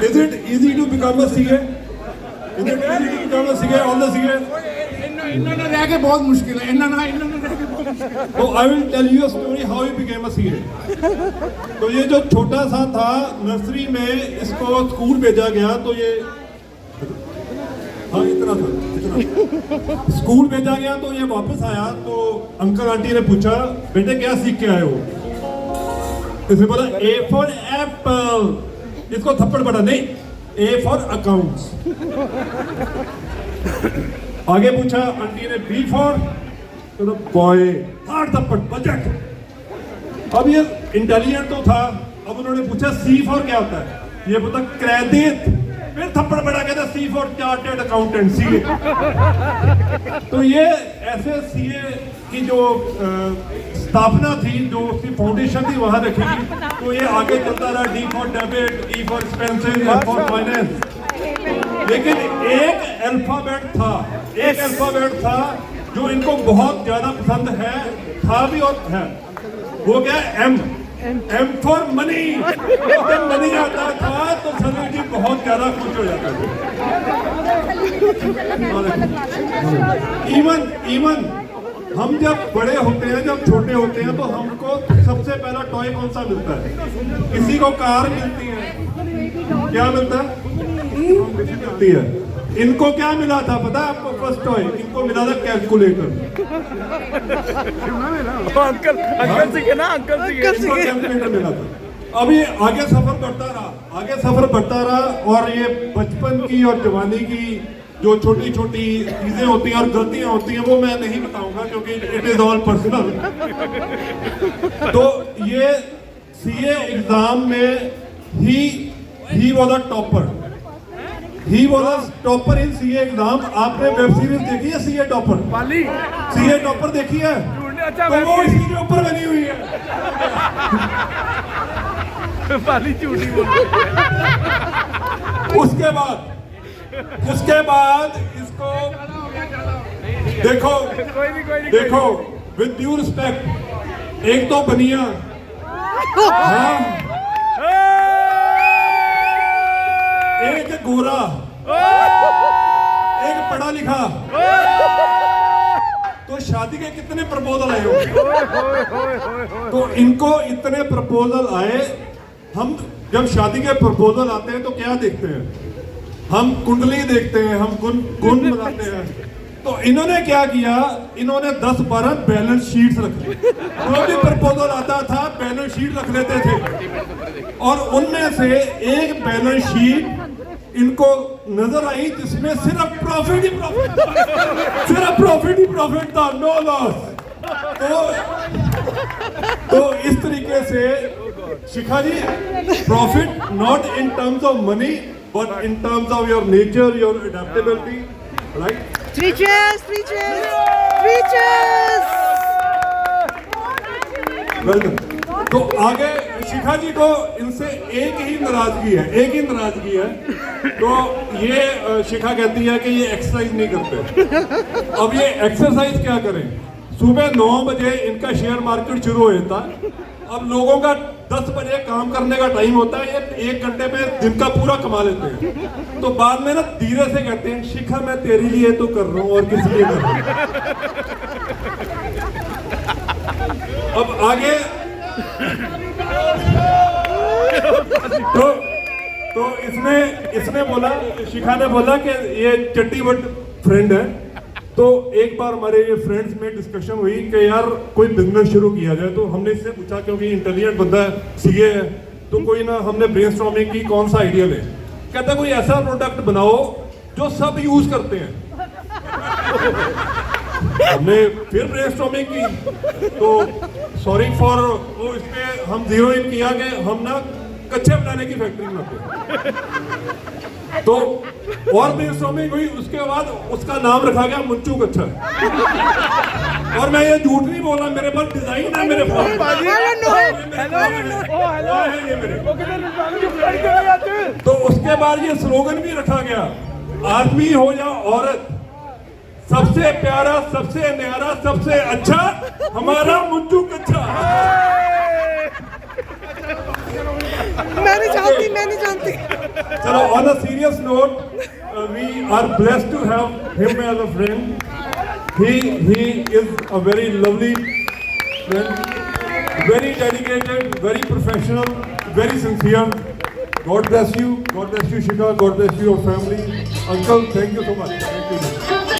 Is it easy to become a CA? Is it easy to become a CA? All the CA? इन्होंने रह के बहुत मुश्किल है, इन्होंने रह के बहुत मुश्किल है। So I will tell you a story how he became a CA. तो ये जो छोटा सा था नर्सरी में इसको स्कूल भेजा गया तो ये हाँ इतना था स्कूल भेजा गया तो ये वापस आया तो अंकल आंटी ने पूछा बेटे क्या सीख के आए हो? इसने बोला A for apple. इसको थप्पड़ पड़ा नहीं A for accounts. आगे पूछा आंटी ने B for तो बॉय आठ थप्पड़ बजट. अब ये इंटेलिजेंट तो था. अब उन्होंने पूछा C for क्या होता है? ये बोला क्रेडिट. फिर थप्पड़ पड़ा कहता C for chartered accountant CA. तो ये ऐसे CA की जो स्थापना थी जो उसकी फाउंडेशन थी वहां रखेगी तो ये आगे चलता रहा D for debit E for expenses F for finance. लेकिन एक अल्फाबेट था जो इनको बहुत ज्यादा पसंद है था भी और है. वो क्या M for मनी. जब मनी आता था तो सनी जी बहुत ज्यादा खुश हो जाते थे. इवन हम जब बड़े होते हैं जब छोटे होते हैं तो हमको सबसे पहला टॉय कौन सा मिलता है? किसी को कार मिलती है. क्या मिलता है? मिलती है. इनको क्या मिला था पता है आपको? फर्स्ट टॉय इनको मिला था कैलकुलेटर. अंकल सीखे ना, अंकल सीखे. कैलकुलेटर मिला था. अब ये आगे सफर बढ़ता रहा और ये बचपन की और जवानी की जो छोटी छोटी चीजें होती हैं और गलतियां होती हैं वो मैं नहीं बताऊंगा क्योंकि इट इज ऑल पर्सनल. तो ये सीए एग्जाम में he was a topper. He was a topper in CA exam. आपने वेब सीरीज देखी है सीए टॉपर? सीए टॉपर देखी है? तो वो इसी के ऊपर बनी हुई है. उसके बाद इसको देखो विद ड्यू रिस्पेक्ट. एक तो बनिया हाँ, एक गोरा, एक पढ़ा लिखा. तो शादी के कितने प्रपोजल आए हो? तो इनको इतने प्रपोजल आए. हम जब शादी के प्रपोजल आते हैं तो क्या देखते हैं? हम कुंडली देखते हैं, हम गुण बनाते हैं. तो इन्होंने क्या किया? इन्होंने 10-12 बैलेंस शीट्स रख ली. जो भी प्रपोजल आता था बैलेंस शीट रख लेते थे और उनमें से एक बैलेंस शीट इनको नजर आई जिसमें सिर्फ प्रॉफिट ही प्रॉफिट था. No loss. तो इस तरीके से Shikha ji profit not in terms of money but in terms of your nature, your adaptability, right? Three cheers! Well done. तो आगे शिखा जी को इनसे एक ही नाराजगी है. तो ये शिखा कहती है कि ये एक्सरसाइज नहीं करते. अब ये एक्सरसाइज क्या करें? सुबह 9 बजे इनका शेयर मार्केट शुरू हो जाता है. अब लोगों का 10 बजे काम करने का टाइम होता है. ये 1 घंटे में दिन का पूरा कमा लेते हैं. तो बाद में ना धीरे से कहते हैं शिखा मैं तेरे लिए तो कर रहा हूं और किस लिए कर रहा हूं. अब आगे तो इसने बोला, शिखा ने बोला कि ये चट्टीबट फ्रेंड है. तो एक बार हमारे ये फ्रेंड्स में डिस्कशन हुई कि यार कोई बिजनेस शुरू किया जाए. तो हमने इससे पूछा क्योंकि इंटेलिजेंट बंदा है, सीए है, तो कोई ना हमने ब्रेनस्टॉर्मिंग की कौन सा आइडिया ले. कहता कोई ऐसा प्रोडक्ट बनाओ जो सब यूज करते हैं. हमने फिर ब्रेनस्टॉर्मिंग की तो सॉरी फॉर वो इसमें हम जीरो इन किया कि हम ना कच्चे बनाने की फैक्ट्री बनाते हैं. तो और ब्रेनस्टॉर्मिंग हुई. उसके बाद उसका नाम रखा गया मुंचू कच्चा. और मैं ये झूठ नहीं बोला, मेरे पास डिजाइन है मेरे पास. तो उसके बाद ये स्लोगन भी रखा गया, आदमी हो या औरत, सबसे प्यारा, सबसे न्यारा, सबसे अच्छा हमारा मुंचू कच्चा. मैं नहीं जानती, मैं नहीं जानती। चलो, on a serious note, we are blessed to have him as a friend. He is a very lovely friend, very dedicated, very professional, very sincere. God bless you, Shikha. God bless you, your family. Uncle, thank you so much. Thank you.